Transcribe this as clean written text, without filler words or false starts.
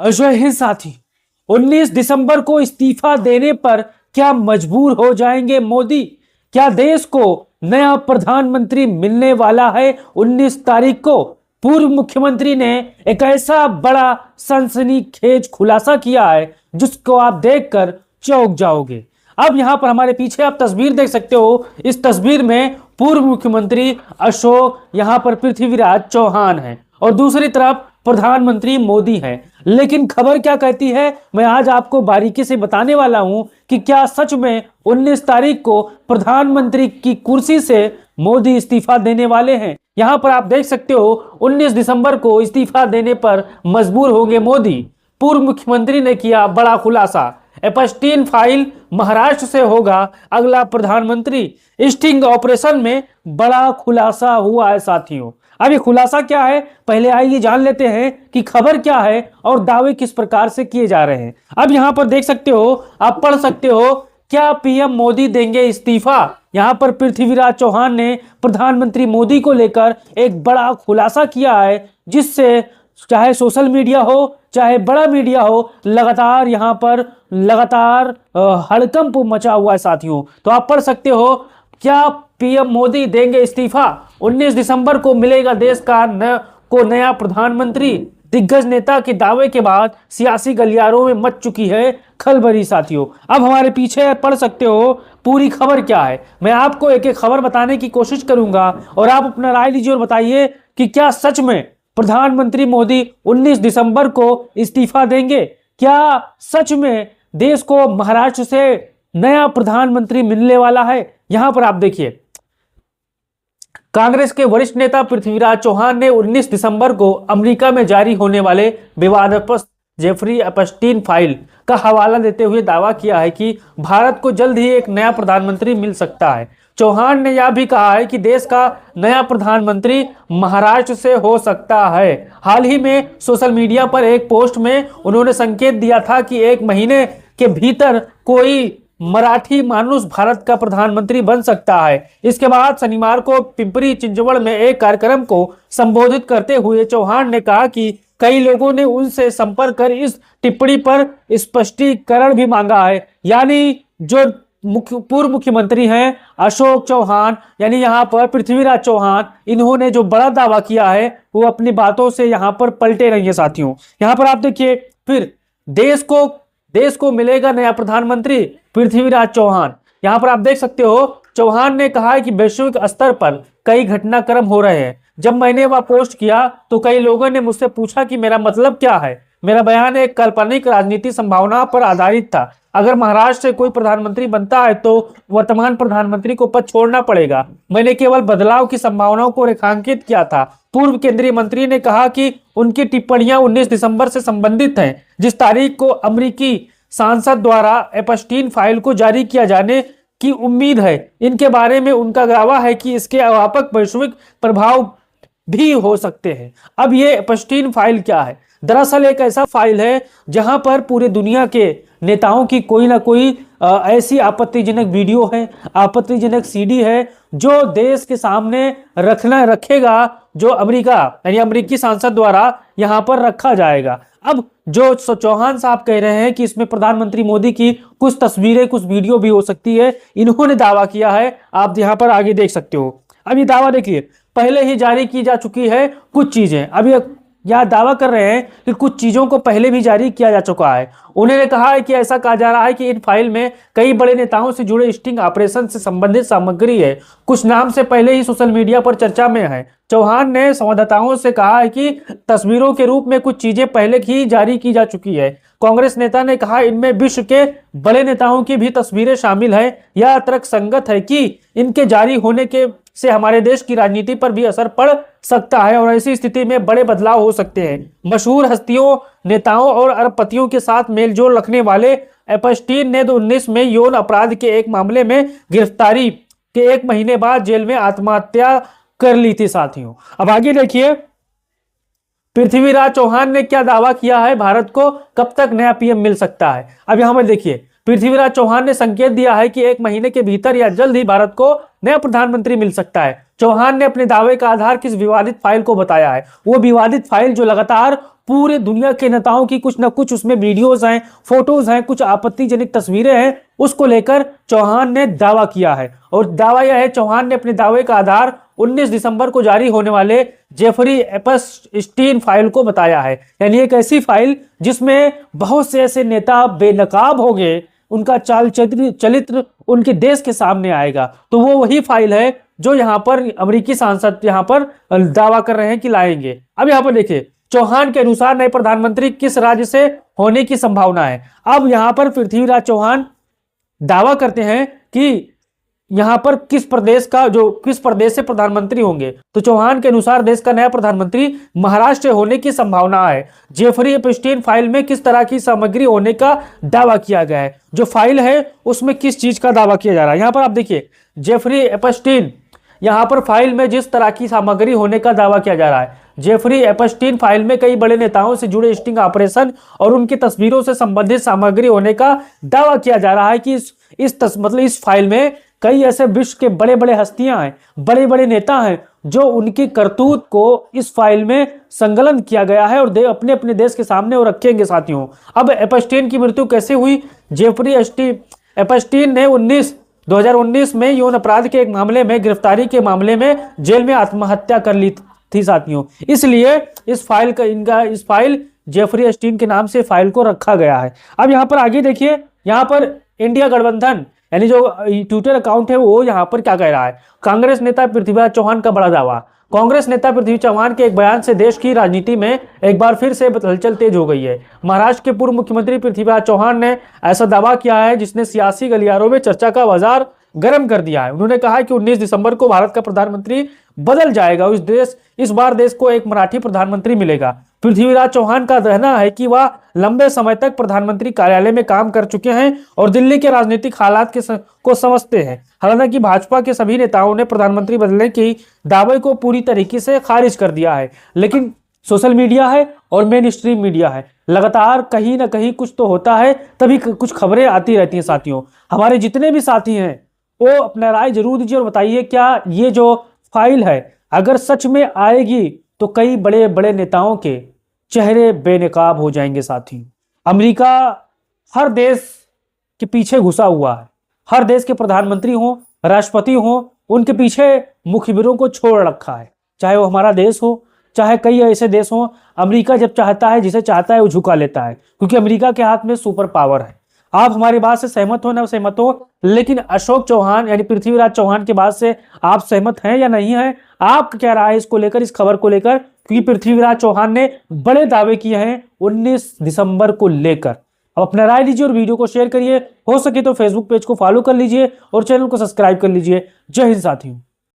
जय हिंद साथी। 19 दिसंबर को इस्तीफा देने पर क्या मजबूर हो जाएंगे मोदी? क्या देश को नया प्रधानमंत्री मिलने वाला है 19 तारीख को? पूर्व मुख्यमंत्री ने एक ऐसा बड़ा सनसनीखेज खुलासा किया है जिसको आप देखकर चौंक जाओगे। अब यहां पर हमारे पीछे आप तस्वीर देख सकते हो। इस तस्वीर में पूर्व मुख्यमंत्री अशोक, यहां पर पृथ्वीराज चौहान है और दूसरी तरफ प्रधानमंत्री मोदी हैं। लेकिन खबर क्या कहती है, मैं आज आपको बारीकी से बताने वाला हूं कि क्या सच में 19 तारीख को प्रधानमंत्री की कुर्सी से मोदी इस्तीफा देने वाले हैं। यहां पर आप देख सकते हो 19 दिसंबर को इस्तीफा देने पर मजबूर होंगे मोदी। पूर्व मुख्यमंत्री ने किया बड़ा खुलासा। एपस्टीन फाइल महाराष्ट्र से होगा अगला प्रधानमंत्री। स्टिंग ऑपरेशन में बड़ा खुलासा हुआ है साथियों। अब ये खुलासा क्या है, पहले आइए जान लेते हैं कि खबर क्या है और दावे किस प्रकार से किए जा रहे हैं। अब यहां पर देख सकते हो, आप पढ़ सकते हो, क्या पीएम मोदी देंगे इस्तीफा। यहां पर पृथ्वीराज चौहान ने प्रधानमंत्री मोदी को लेकर एक बड़ा खुलासा किया है, जिससे चाहे सोशल मीडिया हो चाहे बड़ा मीडिया हो, लगातार यहां पर हड़कंप मचा हुआ है साथियों। तो आप पढ़ सकते हो, क्या पीएम मोदी देंगे इस्तीफा, 19 दिसंबर को मिलेगा देश का नया प्रधानमंत्री। दिग्गज नेता के दावे के बाद सियासी गलियारों में मच चुकी है खलबली साथियों। अब हमारे पीछे पढ़ सकते हो पूरी खबर क्या है। मैं आपको एक एक खबर बताने की कोशिश करूंगा और आप अपना राय लीजिए और बताइए कि क्या सच में प्रधानमंत्री मोदी 19 दिसंबर को इस्तीफा देंगे। क्या सच में देश को महाराष्ट्र से नया प्रधानमंत्री मिलने वाला है। यहां पर आप देखिए, कांग्रेस के वरिष्ठ नेता पृथ्वीराज चौहान ने 19 दिसंबर को अमेरिका में जारी होने वाले विवादास्पद जेफरी एपस्टीन फाइल का हवाला देते हुए दावा किया है कि भारत को जल्द ही एक नया प्रधानमंत्री मिल सकता है। चौहान ने यह भी कहा है कि देश का नया प्रधानमंत्री महाराष्ट्र से हो सकता है। हाल ही में सोशल मीडिया पर एक पोस्ट में उन्होंने संकेत दिया था कि एक महीने के भीतर कोई मराठी मानुस भारत का प्रधानमंत्री बन सकता है। इसके बाद शनिवार को पिंपरी चिंचवड़ में एक कार्यक्रम को संबोधित करते हुए चौहान ने कहा कि कई लोगों ने उनसे संपर्क कर इस टिप्पणी पर स्पष्टीकरण भी मांगा है। यानी जो पूर्व मुख्यमंत्री हैं अशोक चौहान, यानी यहाँ पर पृथ्वीराज चौहान, इन्होंने जो बड़ा दावा किया है वो अपनी बातों से यहाँ पर पलटे नहीं है साथियों। यहाँ पर आप देखिए, फिर देश को मिलेगा नया प्रधानमंत्री, पृथ्वीराज चौहान। यहाँ पर आप देख सकते हो, चौहान ने कहा है कि वैश्विक स्तर पर कई घटनाक्रम हो रहे हैं। जब मैंने वह पोस्ट किया तो कई लोगों ने मुझसे पूछा कि मेरा मतलब क्या है। मेरा बयान एक काल्पनिक राजनीति संभावना पर आधारित था। अगर महाराष्ट्र से कोई प्रधानमंत्री बनता है तो वर्तमान प्रधानमंत्री को पद छोड़ना पड़ेगा। मैंने केवल बदलाव की संभावनाओं को रेखांकित किया था। पूर्व केंद्रीय मंत्री ने कहा कि उनकी टिप्पणियां 19 दिसंबर से संबंधित हैं, जिस तारीख को अमेरिकी सांसद द्वारा एपस्टीन फाइल को जारी किया जाने की उम्मीद है। इनके बारे में उनका दावा है कि इसके व्यापक वैश्विक प्रभाव भी हो सकते हैं। अब ये एपस्टीन फाइल क्या है? दरअसल एक ऐसा फाइल है जहां पर पूरे दुनिया के नेताओं की कोई ना कोई ऐसी आपत्तिजनक वीडियो है, आपत्तिजनक सीडी है जो देश के सामने रखेगा, जो अमेरिका यानी अमेरिकी सांसद द्वारा यहां पर रखा जाएगा। अब जो चौहान साहब कह रहे हैं कि इसमें प्रधानमंत्री मोदी की कुछ तस्वीरें, कुछ वीडियो भी हो सकती है, इन्होंने दावा किया है। आप यहां पर आगे देख सकते हो। अब ये दावा देखिए, पहले ही जारी की जा चुकी है कुछ चीजें। अभी यह दावा कर रहे हैं कि कुछ चीजों को पहले भी जारी किया जा चुका है। उन्होंने कहा है कि ऐसा कहा जा रहा है कि इन फाइल में कई बड़े नेताओं से जुड़े स्टिंग ऑपरेशन से संबंधित सामग्री है। कुछ नाम से पहले ही सोशल मीडिया पर चर्चा में है। चौहान ने संवाददाताओं से कहा है कि तस्वीरों के रूप में कुछ चीजें पहले ही जारी की जा चुकी है। कांग्रेस नेता ने कहा इनमें विश्व के बड़े नेताओं की भी तस्वीरें शामिल है। यह तर्कसंगत है कि इनके जारी होने के से हमारे देश की राजनीति पर भी असर पड़ सकता है और ऐसी स्थिति में बड़े बदलाव हो सकते हैं। मशहूर हस्तियों, नेताओं और अरबपतियों के साथ मेलजोल रखने वाले एपस्टीन ने 2019 में यौन अपराध के एक मामले में गिरफ्तारी के एक महीने बाद जेल में आत्महत्या कर ली थी साथियों। अब आगे देखिए, पृथ्वीराज चौहान ने क्या दावा किया है, भारत को कब तक नया पीएम मिल सकता है। अब यहां पर देखिए, पृथ्वीराज चौहान ने संकेत दिया है कि एक महीने के भीतर या जल्द ही भारत को नया प्रधानमंत्री मिल सकता है। चौहान ने अपने दावे का आधार किस विवादित फाइल को बताया है। वो विवादित फाइल जो लगातार पूरे दुनिया के नेताओं की कुछ ना कुछ उसमें वीडियोस हैं, फोटोज हैं, कुछ आपत्तिजनक तस्वीरें हैं, उसको लेकर चौहान ने दावा किया है। और दावा यह है, चौहान ने अपने दावे का आधार 19 दिसंबर को जारी होने वाले जेफरी एपस्टीन फाइल को बताया है। यानी एक ऐसी फाइल जिसमें बहुत से ऐसे नेता बेनकाब हो गए, उनका चाल चरित्र उनके देश के सामने आएगा। तो वो वही फाइल है जो यहाँ पर अमेरिकी सांसद यहाँ पर दावा कर रहे हैं कि लाएंगे। अब यहाँ पर देखिए, चौहान के अनुसार नए प्रधानमंत्री किस राज्य से होने की संभावना है। अब यहाँ पर पृथ्वीराज चौहान दावा करते हैं कि यहां पर किस प्रदेश से प्रधानमंत्री होंगे। तो चौहान के अनुसार देश का नया प्रधानमंत्री महाराष्ट्र होने की संभावना है। जेफरी एपस्टीन फाइल में किस तरह की सामग्री होने का दावा किया गया है, जो फाइल है उसमें किस चीज का दावा किया जा रहा है। यहां पर आप देखिए, जेफरी एपस्टीन, यहां पर फाइल में जिस तरह की सामग्री होने का दावा किया जा रहा है। जेफरी एपस्टीन फाइल में कई बड़े नेताओं से जुड़े स्टिंग ऑपरेशन और उनकी तस्वीरों से संबंधित सामग्री होने का दावा किया जा रहा है कि इस फाइल में कई ऐसे विश्व के बड़े बड़े हस्तियां हैं, बड़े बड़े नेता हैं, जो उनकी करतूत को इस फाइल में संकलन किया गया है और अपने अपने देश के सामने वो रखेंगे। साथियों, अब एपस्टीन की मृत्यु कैसे हुई? जेफरी एपस्टीन ने 2019 में यौन अपराध के एक मामले में, गिरफ्तारी के मामले में जेल में आत्महत्या कर ली थी साथियों। इसलिए इस फाइल जेफरी एपस्टीन के नाम से फाइल को रखा गया है। अब यहाँ पर आगे देखिए, यहाँ पर इंडिया गठबंधन यानी जो ट्विटर अकाउंट है वो यहाँ पर क्या कह रहा है। कांग्रेस नेता पृथ्वीराज चौहान का बड़ा दावा। कांग्रेस नेता पृथ्वी चौहान के एक बयान से देश की राजनीति में एक बार फिर से हलचल तेज हो गई है। महाराष्ट्र के पूर्व मुख्यमंत्री पृथ्वीराज चौहान ने ऐसा दावा किया है जिसने सियासी गलियारों में चर्चा का बाजार गर्म कर दिया है। उन्होंने कहा कि 19 दिसंबर को भारत का प्रधानमंत्री बदल जाएगा। इस बार देश को एक मराठी प्रधानमंत्री मिलेगा। पृथ्वीराज चौहान का कहना है कि वह लंबे समय तक प्रधानमंत्री कार्यालय में काम कर चुके हैं और दिल्ली के राजनीतिक हालात को समझते हैं। हालांकि भाजपा के सभी नेताओं ने प्रधानमंत्री बदलने की दावे को पूरी तरीके से खारिज कर दिया है, लेकिन सोशल मीडिया है और मेन स्ट्रीम मीडिया है, लगातार कहीं ना कहीं कुछ तो होता है, तभी कुछ खबरें आती रहती हैं। साथियों, हमारे जितने भी साथी हैं वो अपना राय जरूर दीजिए और बताइए क्या ये जो फाइल है अगर सच में आएगी तो कई बड़े बड़े नेताओं के चेहरे बेनकाब हो जाएंगे। साथी, अमेरिका हर देश के पीछे घुसा हुआ है। हर देश के प्रधानमंत्री हो, राष्ट्रपति हो, उनके पीछे मुखबिरों को छोड़ रखा है। चाहे वो हमारा देश हो, चाहे कई ऐसे देश हो, अमेरिका जब चाहता है, जिसे चाहता है वो झुका लेता है, क्योंकि अमेरिका के हाथ में सुपर पावर है। आप हमारी बात से सहमत हो ना सहमत हो, लेकिन अशोक चौहान यानी पृथ्वीराज चौहान की बात से आप सहमत हैं या नहीं हैं? आपका क्या राय है इसको लेकर, इस खबर को लेकर? क्योंकि पृथ्वीराज चौहान ने बड़े दावे किए हैं 19 दिसंबर को लेकर। अब अपना राय दीजिए और वीडियो को शेयर करिए। हो सके तो फेसबुक पेज को फॉलो कर लीजिए और चैनल को सब्सक्राइब कर लीजिए। जय हिंद साथियों।